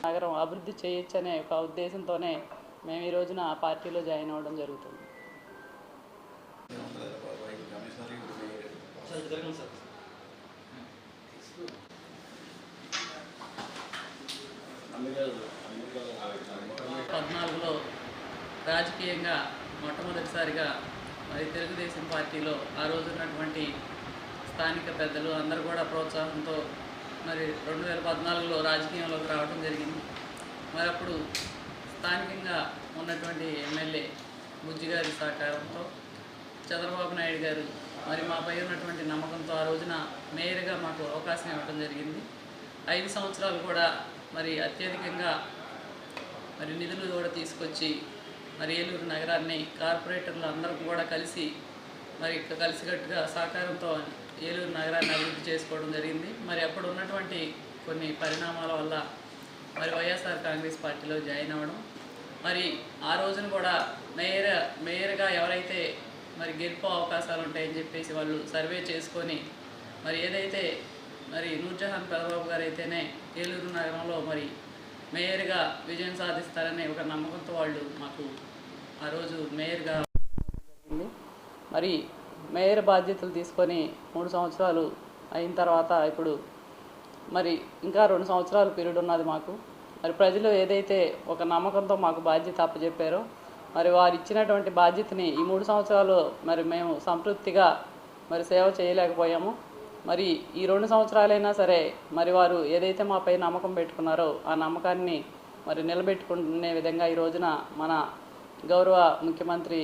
నగరం అభివృద్ధి చేయొచ్చనే ఒక ఉద్దేశంతోనే మేము ఈ రోజున ఆ పార్టీలో జాయిన్ అవ్వడం జరుగుతుంది. పద్నాలుగులో రాజకీయంగా మొట్టమొదటిసారిగా మరి తెలుగుదేశం పార్టీలో ఆ రోజు ఉన్నటువంటి స్థానిక పెద్దలు అందరూ కూడా ప్రోత్సాహంతో మరి 2014లో రాజకీయంలోకి రావడం జరిగింది. మరి అప్పుడు స్థానికంగా ఉన్నటువంటి ఎమ్మెల్యే బుజ్జిగారి సహకారంతో చంద్రబాబు నాయుడు గారు మరి మాపై ఉన్నటువంటి నమ్మకంతో ఆ రోజున మేయర్గా మాకు అవకాశం ఇవ్వడం జరిగింది. 5 సంవత్సరాలు కూడా మరి అత్యధికంగా మరి నిధులు కూడా తీసుకొచ్చి మరి ఏలూరు నగరాన్ని కార్పొరేటర్లు అందరూ కూడా కలిసి మరి కలిసికట్టుగా సహకారంతో ఏలూరు నగరాన్ని అభివృద్ధి చేసుకోవడం జరిగింది. మరి అప్పుడు ఉన్నటువంటి కొన్ని పరిణామాల వల్ల మరి వైఎస్ఆర్ కాంగ్రెస్ పార్టీలో జాయిన్ అవ్వడం, మరి ఆ రోజున కూడా మేయర్గా ఎవరైతే మరి గెలుపు అవకాశాలు ఉంటాయని చెప్పేసి వాళ్ళు సర్వే చేసుకొని మరి ఏదైతే మరి నూర్జహాన్ పెదబాబు గారు అయితేనే ఏలూరు నగరంలో మరి మేయర్గా విజయం సాధిస్తారనే ఒక నమ్మకంతో వాళ్ళు మాకు ఆ రోజు మేయర్గా మరి మేయర్ బాధ్యతలు తీసుకొని 3 సంవత్సరాలు అయిన తర్వాత ఇప్పుడు మరి ఇంకా 2 సంవత్సరాలు పీరియడ్ ఉన్నది మాకు. మరి ప్రజలు ఏదైతే ఒక నమ్మకంతో మాకు బాధ్యత అప్పచెప్పారో మరి వారు ఇచ్చినటువంటి బాధ్యతని ఈ 3 సంవత్సరాలు మరి మేము సంతృప్తిగా మరి సేవ చేయలేకపోయాము. మరి ఈ 2 సంవత్సరాలైనా సరే మరి వారు ఏదైతే మాపై నమ్మకం పెట్టుకున్నారో ఆ నమ్మకాన్ని మరి నిలబెట్టుకునే విధంగా ఈ రోజున మన గౌరవ ముఖ్యమంత్రి